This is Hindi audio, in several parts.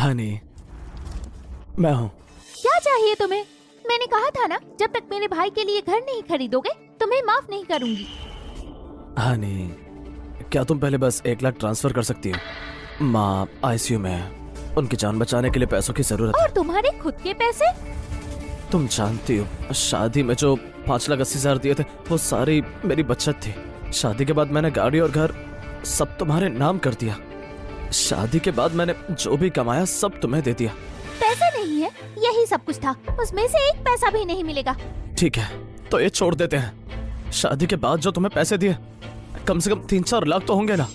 हनी, मैं हूँ। क्या चाहिए तुम्हें? मैंने कहा था ना, जब तक मेरे भाई के लिए घर नहीं खरीदोगे तुम्हें माफ नहीं करूंगी। हनी, क्या तुम पहले बस 1 लाख ट्रांसफर कर सकती हो? माँ आईसीयू में है, उनकी जान बचाने के लिए पैसों की जरूरत है। और तुम्हारे खुद के पैसे? तुम जानती हो शादी में जो 5,80,000 दिए थे वो सारी मेरी बचत थी। शादी के बाद मैंने गाड़ी और घर सब तुम्हारे नाम कर दिया। शादी के बाद मैंने जो भी कमाया सब तुम्हें दे दिया। पैसे नहीं है, यही सब कुछ था। उसमें से 1 पैसा भी नहीं मिलेगा। ठीक है तो ये छोड़ देते हैं। शादी के बाद जो तुम्हें पैसे दिए कम से कम 3-4 लाख तो होंगे ना?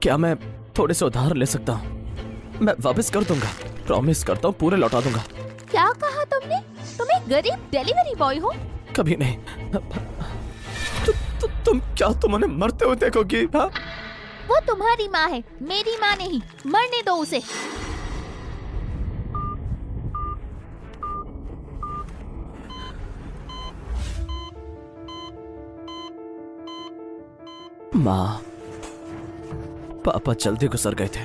क्या मैं थोड़े से उधार ले सकता हूँ? मैं वापस कर दूंगा, प्रॉमिस करता हूँ पूरे लौटा दूंगा। क्या कहा तुमने? तुम एक गरीब डिलीवरी बॉय हो? कभी नहीं। तुम उन्हें मरते हुए देखोगी? हाँ? वो तुम्हारी माँ है, मेरी माँ नहीं। मरने दो उसे। माँ, पापा जल्दी गुजर गए थे।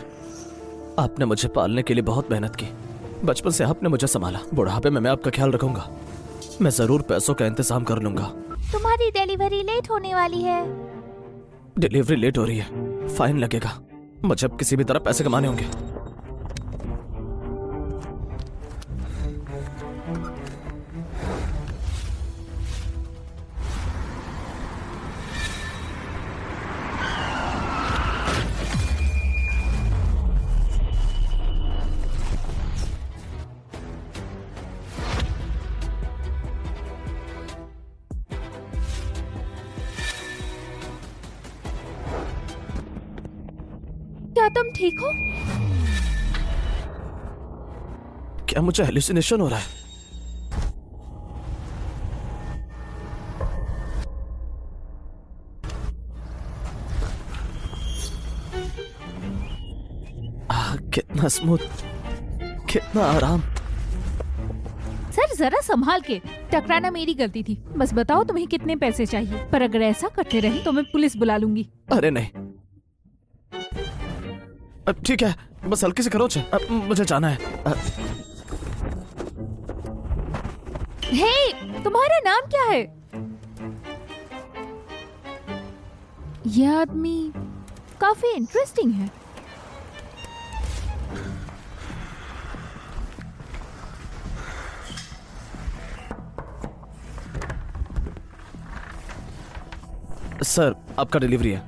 आपने मुझे पालने के लिए बहुत मेहनत की। बचपन से आपने मुझे संभाला। बुढ़ापे में मैं आपका ख्याल रखूंगा। मैं जरूर पैसों का इंतजाम कर लूंगा। तुम्हारी डिलीवरी लेट होने वाली है। डिलीवरी लेट हो रही है, फाइन लगेगा। मुझे अब किसी भी तरह पैसे कमाने होंगे। क्या तुम ठीक हो? क्या मुझे हेलुसिनेशन हो रहा है? कितना स्मूथ, कितना आराम। सर जरा संभाल के। टकराना मेरी गलती थी। बस बताओ तुम्हें कितने पैसे चाहिए, पर अगर ऐसा करते रहे तो मैं पुलिस बुला लूंगी। अरे नहीं, अब ठीक है, बस हल्की से खरोच है। अब मुझे जाना है। हे, तुम्हारा नाम क्या है? यह आदमी काफी इंटरेस्टिंग है। सर, आपका डिलीवरी है।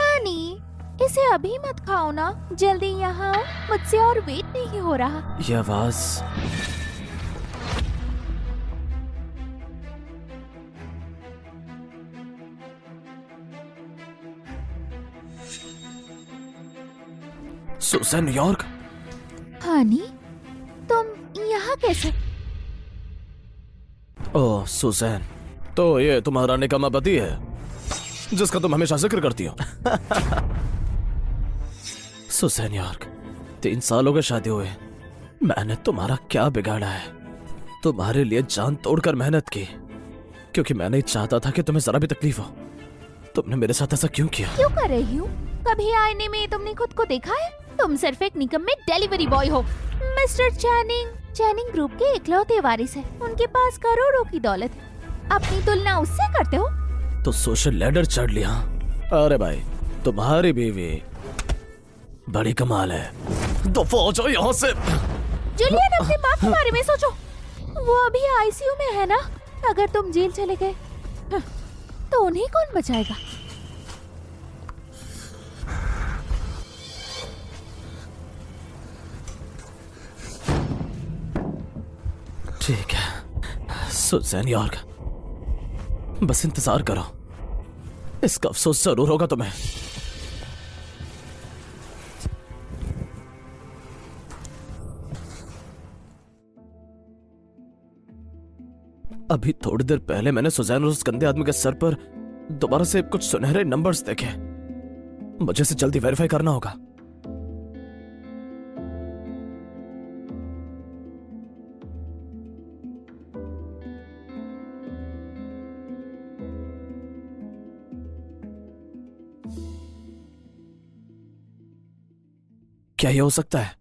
आनी, इसे अभी मत खाओ ना, जल्दी यहाँ आओ, मुझसे और वेट नहीं हो रहा। ये आवाज, सुसैन न्यूयॉर्क। आनी, तुम यहाँ कैसे? ओह सुसैन, तो ये तुम्हारा निकम्मा पति है जिसका तुम हमेशा जिक्र करती हो। सुसैन न्यूयॉर्क, 3 साल हो गए शादी हुए। मैंने तुम्हारा क्या बिगाड़ा है? तुम्हारे लिए जान तोड़कर मेहनत की, क्योंकि मैं नहीं चाहता था कि तुम्हें जरा भी तकलीफ हो। तुमने मेरे साथ ऐसा क्यों किया? क्यों कर रही हूँ? कभी आईने में तुमने खुद को देखा है? तुम सिर्फ एक निकम्मे डिलीवरी बॉय हो। मिस्टर चैनिंग ग्रुप के इकलौते वारिस है। उनके पास करोड़ों की दौलत है। अपनी तुलना उससे करते हो? तो सोशल लैडर चढ़ लिया। अरे भाई, तुम्हारी बीवी बड़ी कमाल है। दफा हो जाओ यहाँ से। जूलियन, अपनी माँ के बारे में सोचो। वो अभी आईसीयू में है ना। अगर तुम जेल चले गए तो उन्हें कौन बचाएगा? ठीक है सुसैन न्यूयॉर्क, बस इंतजार करो। इसका अफसोस जरूर होगा तुम्हें। अभी थोड़ी देर पहले मैंने सुजैन और उस गंदे आदमी के सर पर दोबारा से कुछ सुनहरे नंबर्स देखे। मुझे इसे जल्दी वेरीफाई करना होगा। क्या ये हो सकता है?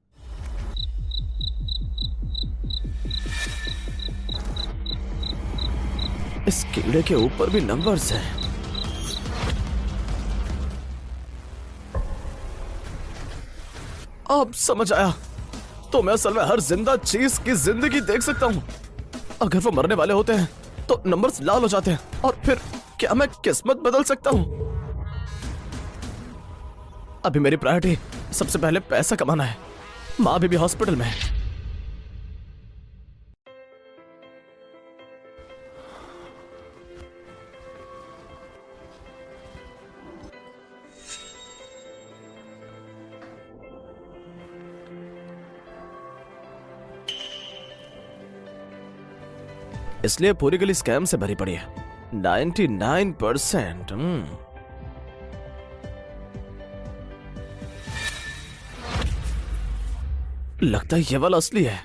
इस कीड़े के ऊपर भी नंबर्स हैं। अब समझ आया। तो मैं असल में हर जिंदा चीज की जिंदगी देख सकता हूं। अगर वो मरने वाले होते हैं तो नंबर्स लाल हो जाते हैं और फिर क्या मैं किस्मत बदल सकता हूं? अभी मेरी प्रायोरिटी सबसे पहले पैसा कमाना है। माँ भी हॉस्पिटल में है। इसलिए पूरी गली स्कैम से भरी पड़ी है। 99%। लगता है ये वाला असली है।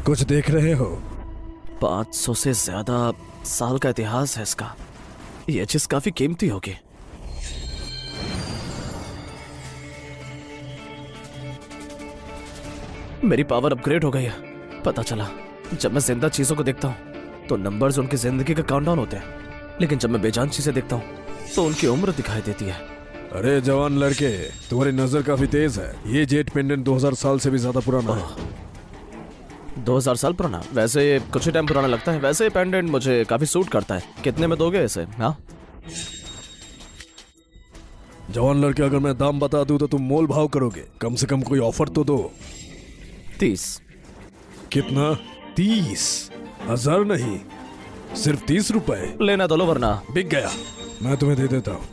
कुछ देख रहे हो? 500 से ज्यादा साल का इतिहास है इसका। ये चीज काफी कीमती होगी। मेरी पावर अपग्रेड हो गई है। पता चला जब मैं जिंदा चीजों को देखता हूं तो नंबर्स उनकी जिंदगी का काउंटडाउन होते हैं, लेकिन जब मैं बेजान चीजें देखता हूं तो उनकी उम्र दिखाई देती है। अरे जवान लड़के, तुम्हारी नजर काफी तेज है। ये जेट पेंडेंट 2000 साल से भी ज्यादा पुराना है। 2000 साल पुराना? वैसे ये कुछ ही टाइम पुराना लगता है। वैसे ये पेंडेंट मुझे काफी सूट करता है। कितने में दोगे इसे? हाँ जवान लड़के, अगर मैं दाम बता दूं तो तुम मोल भाव करोगे। कम से कम कोई ऑफर तो दो। 30। कितना? 30,000 नहीं, सिर्फ 30 रुपए। लेना तो लो वरना। बिक गया। मैं तुम्हें दे देता हूँ।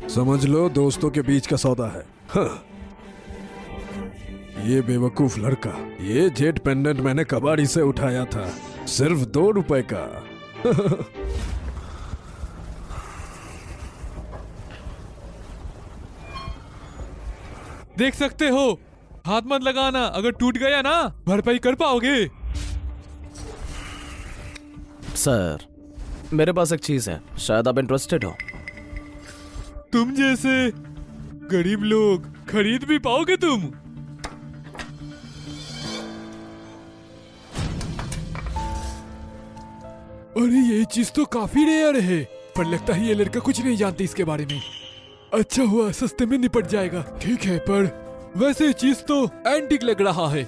समझ लो दोस्तों के बीच का सौदा है। हाँ। ये बेवकूफ लड़का, ये जेट पेंडेंट मैंने कबाड़ी से उठाया था, सिर्फ 2 रुपए का। देख सकते हो, हाथ मत लगाना। अगर टूट गया ना, भरपाई कर पाओगे? सर, मेरे पास एक चीज है, शायद आप इंटरेस्टेड हो। तुम जैसे गरीब लोग खरीद भी पाओगे तुम? अरे ये चीज तो काफी रेयर है, पर लगता है ये लड़का कुछ नहीं जानती इसके बारे में। अच्छा हुआ, सस्ते में निपट जाएगा। ठीक है, पर वैसे चीज तो एंटीक लग रहा है,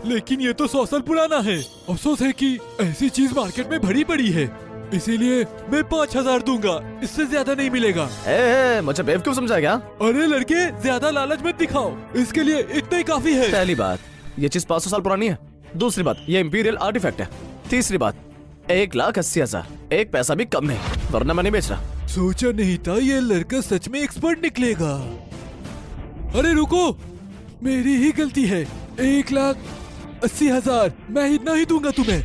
लेकिन ये तो 100 साल पुराना है। अफसोस है कि ऐसी चीज मार्केट में भरी पड़ी है, इसीलिए मैं 5000 दूंगा, इससे ज्यादा नहीं मिलेगा। मुझे बेवकूफ समझा क्या? अरे लड़के, ज्यादा लालच मत दिखाओ, इसके लिए इतना ही काफी है। पहली बात, ये चीज 500 साल पुरानी है। दूसरी बात, ये इंपीरियल आर्टिफैक्ट है। तीसरी बात, 1,80,000, एक पैसा भी कम नहीं, वरना मैं नहीं बेच रहा। सोचा नहीं था ये लड़का सच में एक्सपर्ट निकलेगा। अरे रुको, मेरी ही गलती है। 1,80,000, मैं इतना ही दूंगा तुम्हें।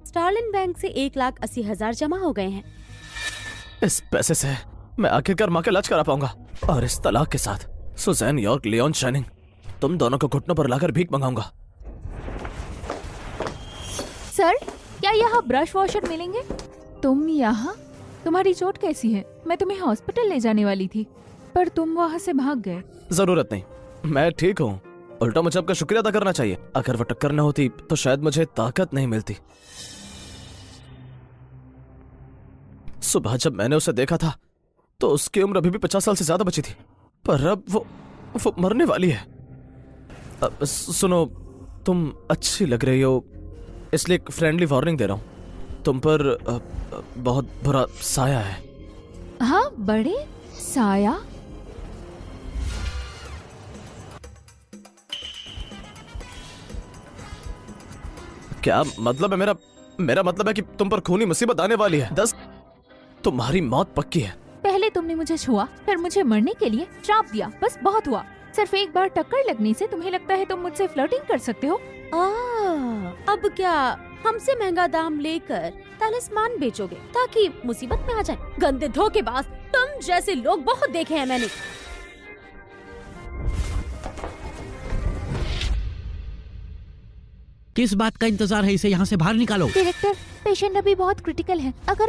स्टार्लिन बैंक से 1,80,000 जमा हो गए हैं। इस पैसे से मैं आखिरकार माँ के इलाज करा पाऊंगा, और इस तलाक के साथ सुजैन यॉर्क, लियोन शाइनिंग, तुम दोनों को घुटनों पर लाकर भीख मंगाऊंगा। सर, क्या यहाँ ब्रश वॉशर मिलेंगे? तुम यहाँ? तुम्हारी चोट कैसी है? मैं तुम्हें हॉस्पिटल ले जाने वाली थी, पर तुम वहाँ से भाग गए। जरूरत नहीं, मैं ठीक हूँ। उल्टा मुझे आपका शुक्रिया अदा करना चाहिए। अगर वो टक्कर न होती तो शायद मुझे ताकत नहीं मिलती। सुबह जब मैंने उसे देखा था तो उसकी उम्र अभी भी 50 साल से ज्यादा बची थी, पर अब वो मरने वाली है। सुनो, तुम अच्छी लग रही हो, इसलिए एक फ्रेंडली वार्निंग दे रहा हूं। तुम पर बहुत बुरा साया है। हाँ, बड़े साया? क्या मतलब है? मेरा मतलब है कि तुम पर खूनी मुसीबत आने वाली है। 10, तुम्हारी मौत पक्की है। पहले तुमने मुझे छुआ, फिर मुझे मरने के लिए श्राप दिया। बस बहुत हुआ। सिर्फ एक बार टक्कर लगने से तुम्हें लगता है तुम मुझसे फ्लर्टिंग कर सकते हो? अब क्या हमसे महंगा दाम लेकर तलिस्मान बेचोगे ताकि मुसीबत में आ जाए? गंदे धोखेबाज, तुम जैसे लोग बहुत देखे हैं मैंने। किस बात का इंतजार है? इसे यहाँ से बाहर निकालो। डायरेक्टर, पेशेंट अभी बहुत क्रिटिकल है। अगर